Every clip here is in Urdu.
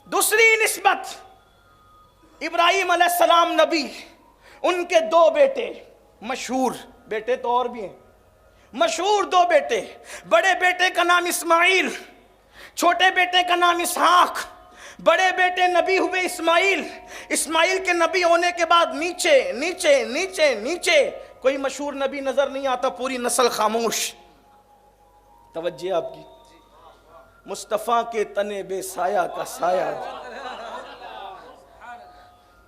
دوسری نسبت، ابراہیم علیہ السلام نبی، ان کے دو بیٹے مشہور، بیٹے تو اور بھی ہیں، مشہور دو بیٹے، بڑے بیٹے کا نام اسماعیل، چھوٹے بیٹے کا نام اسحاق۔ بڑے بیٹے نبی ہوئے اسماعیل، اسماعیل کے نبی ہونے کے بعد نیچے نیچے نیچے نیچے کوئی مشہور نبی نظر نہیں آتا، پوری نسل خاموش۔ توجہ آپ کی، مصطفیٰ کے تنے بے سایہ کا سایہ۔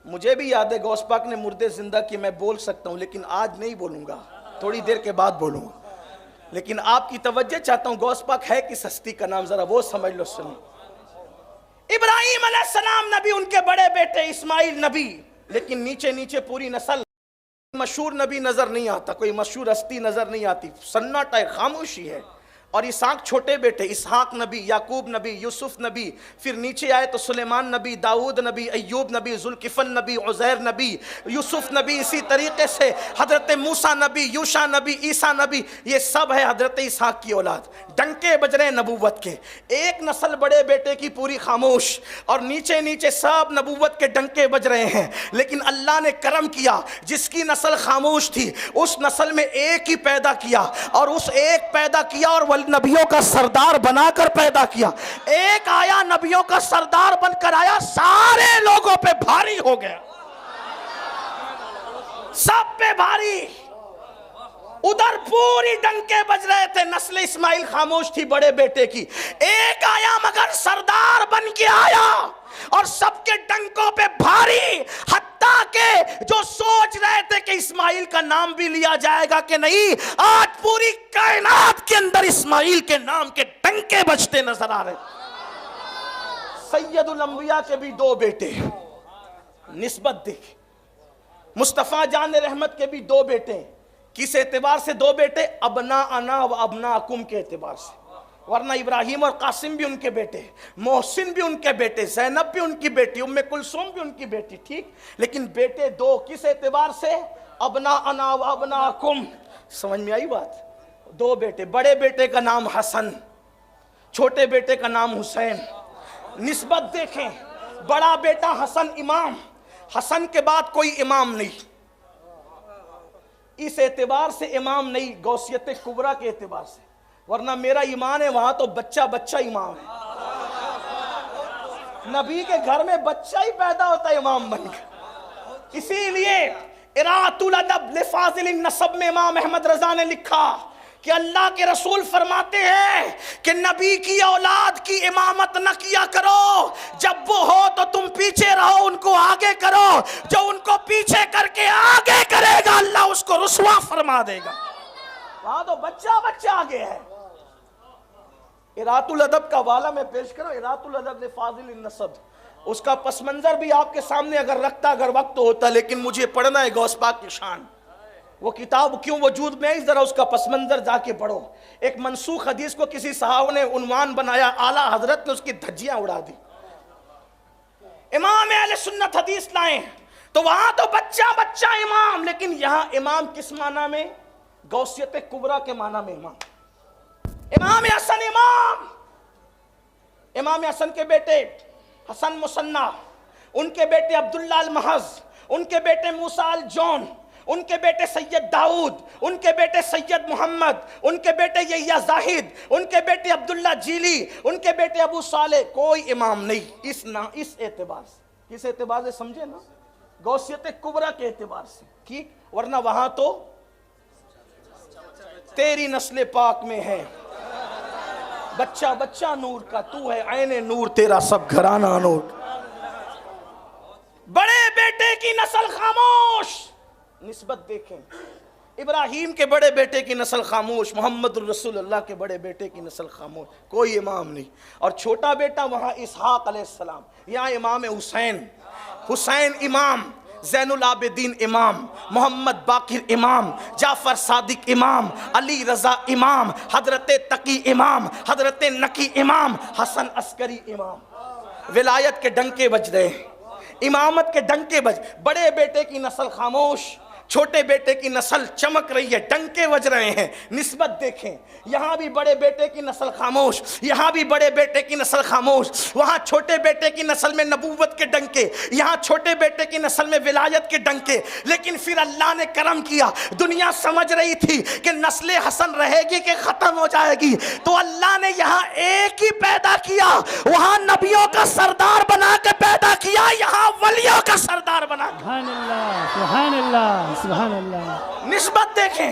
مجھے بھی یاد ہے غوث پاک نے مردے زندہ کی، میں بول سکتا ہوں لیکن آج نہیں بولوں گا، تھوڑی دیر کے بعد بولوں گا، لیکن آپ کی توجہ چاہتا ہوں، غوث پاک ہے کس ہستی کا نام، ذرا وہ سمجھ لو۔ سنو، ابراہیم علیہ السلام نبی، ان کے بڑے بیٹے اسماعیل نبی، لیکن نیچے نیچے پوری نسل، مشہور نبی نظر نہیں آتا، کوئی مشہور ہستی نظر نہیں آتی، سناٹا ہے، خاموشی ہے۔ اور اسحاق چھوٹے بیٹے، اسحاق نبی، یعقوب نبی، یوسف نبی، پھر نیچے آئے تو سلیمان نبی، داؤد نبی، ایوب نبی، ذوالکفل نبی، عزیر نبی، یوسف نبی، اسی طریقے سے حضرت موسیٰ نبی، یوشع نبی، عیسیٰ نبی، یہ سب ہے حضرت اسحاق کی اولاد۔ ڈنکے بج رہے ہیں نبوت کے، ایک نسل بڑے بیٹے کی پوری خاموش، اور نیچے نیچے سب نبوت کے ڈنکے بج رہے ہیں، لیکن اللہ نے کرم کیا، جس کی نسل خاموش تھی اس نسل میں ایک ہی پیدا کیا، اور اس ایک پیدا کیا اور نبیوں کا سردار بنا کر پیدا کیا۔ ایک آیا نبیوں کا سردار بن کر آیا، سارے لوگوں پہ بھاری ہو گیا، سب پہ بھاری۔ ادھر پوری ڈنکے بج رہے تھے، نسل اسماعیل خاموش تھی بڑے بیٹے کی، ایک آیا مگر سردار بن کے آیا اور سب کے ڈنکوں پہ بھاری، حتیٰ کہ جو سوچ رہے تھے کہ اسماعیل کا نام بھی لیا جائے گا کہ نہیں، آج پوری کائنات کے اندر اسماعیل کے نام کے ڈنکے بجتے نظر آ رہے۔ سید الانبیاء کے بھی دو بیٹے، نسبت دیکھ، مصطفیٰ جان رحمت کے بھی دو بیٹے، کس اعتبار سے دو بیٹے؟ ابناءنا و ابناءکم کے اعتبار سے، ورنہ ابراہیم اور قاسم بھی ان کے بیٹے، محسن بھی ان کے بیٹے، زینب بھی ان کی بیٹی، ام کلثوم بھی ان کی بیٹی، ٹھیک، لیکن بیٹے دو، کس اعتبار سے؟ ابناءنا و ابناءکم۔ سمجھ میں آئی بات؟ دو بیٹے، بڑے بیٹے کا نام حسن، چھوٹے بیٹے کا نام حسین۔ نسبت دیکھیں، بڑا بیٹا حسن امام، حسن کے بعد کوئی امام نہیں، اس اعتبار سے امام نہیں، غوثیت کبریٰ کے اعتبار سے، ورنہ میرا ایمان ہے وہاں تو بچہ بچہ امام ہے، نبی کے گھر میں بچہ ہی پیدا ہوتا ہے امام بن کر۔ اسی لیے اراۃ الادب لفاضل النسب میں امام احمد رضا نے لکھا کہ اللہ کے رسول فرماتے ہیں کہ نبی کی اولاد کی امامت نہ کیا کرو، جب وہ ہو تو تم پیچھے رہو، ان کو آگے کرو، جو ان کو پیچھے کر کے آگے کرے گا اللہ اس کو رسوا فرما دے گا۔ وہاں تو بچہ بچہ آگے ہے۔ اراۃ الادب کا والا میں پیش کروں، اراۃ الادب لفاضل النسب، اس کا پس منظر بھی آپ کے سامنے اگر رکھتا، اگر وقت ہوتا، لیکن مجھے پڑھنا ہے غوث پاک کی شان۔ وہ کتاب کیوں وجود میں ہے، ذرا اس کا پس منظر جا کے پڑھو۔ ایک منسوخ حدیث کو کسی صحابہ نے عنوان بنایا، اعلیٰ حضرت نے اس کی دھجیاں اڑا دی۔ امام اہل سنت حدیث لائیں تو وہاں تو بچہ بچہ امام، لیکن یہاں امام کس معنی میں؟ غوثیت کبریٰ کے معنی میں امام۔ امام حسن امام، امام حسن کے بیٹے حسن مصنع، ان کے بیٹے عبداللہ المحض، ان کے بیٹے موسیٰ الجون، ان کے بیٹے سید داؤد، ان کے بیٹے سید محمد، ان کے بیٹے یحییٰ زاہد، ان کے بیٹے عبداللہ جیلی، ان کے بیٹے ابو صالح، کوئی امام نہیں اس اعتبار سے۔ کس اعتبار سے سمجھے نا؟ غوثیت کبریٰ کے اعتبار سے، ٹھیک، ورنہ وہاں تو تیری نسل پاک میں ہے بچہ بچہ نور کا، تو ہے عین نور، تیرا سب گھرانہ نور۔ بڑے بیٹے کی نسل خاموش، نسبت دیکھیں، ابراہیم کے بڑے بیٹے کی نسل خاموش، محمد الرسول اللہ کے بڑے بیٹے کی نسل خاموش، کوئی امام نہیں۔ اور چھوٹا بیٹا وہاں اسحاق علیہ السلام، یہاں امام حسین، حسین امام، زین العابدین امام، محمد باقر امام، جعفر صادق امام، علی رضا امام، حضرت تقی امام، حضرت نقی امام، حسن عسکری امام۔ ولایت کے ڈنکے بج رہے ہیں، امامت کے ڈنکے بج، بڑے بیٹے کی نسل خاموش، چھوٹے بیٹے کی نسل چمک رہی ہے، ڈنکے بج رہے ہیں. نسبت دیکھیں، یہاں بھی بڑے بیٹے کی نسل خاموش، یہاں بھی بڑے بیٹے کی نسل خاموش. وہاں چھوٹے بیٹے کی نسل میں نبوت کے ڈنکے، یہاں چھوٹے بیٹے کی نسل میں ولایت کے ڈنکے. لیکن پھر اللہ نے کرم کیا. دنیا سمجھ رہی تھی کہ نسل حسن رہے گی کہ ختم ہو جائے گی، تو اللہ نے یہاں ایک ہی پیدا کیا، وہاں نبیوں کا سردار بنا کے پیدا کیا، یہاں ولیوں کا سردار بنا کے. سبحان اللہ سبحان اللہ سبحان اللہ. نسبت دیکھیں،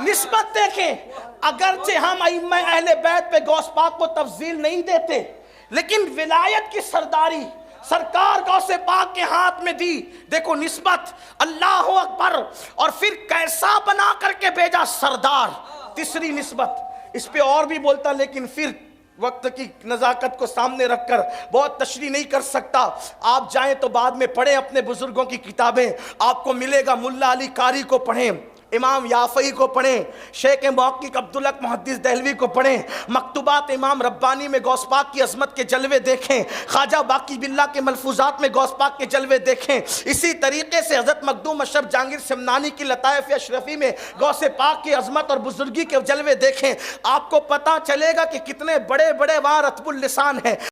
نسبت دیکھیں. اگرچہ ہم ائمہ اہل بیت پہ غوث پاک کو تفضیل نہیں دیتے، لیکن ولایت کی سرداری سرکار غوث پاک کے ہاتھ میں دی. دیکھو نسبت، اللہ اکبر. اور پھر کیسا بنا کر کے بھیجا، سردار. تیسری نسبت، اس پہ اور بھی بولتا لیکن پھر وقت کی نزاکت کو سامنے رکھ کر بہت تشریح نہیں کر سکتا. آپ جائیں تو بعد میں پڑھیں اپنے بزرگوں کی کتابیں، آپ کو ملے گا. ملا علی قاری کو پڑھیں، امام یافعی کو پڑھیں، شیخ محقق عبدالحق محدث دہلوی کو پڑھیں، مکتوبات امام ربانی میں غوث پاک کی عظمت کے جلوے دیکھیں، خواجہ باقی باللہ کے ملفوظات میں غوث پاک کے جلوے دیکھیں. اسی طریقے سے حضرت مخدوم اشرف جہانگیر سمنانی کی لطائف اشرفی میں غوث پاک کی عظمت اور بزرگی کے جلوے دیکھیں. آپ کو پتہ چلے گا کہ کتنے بڑے بڑے وہاں رتب اللسان ہیں.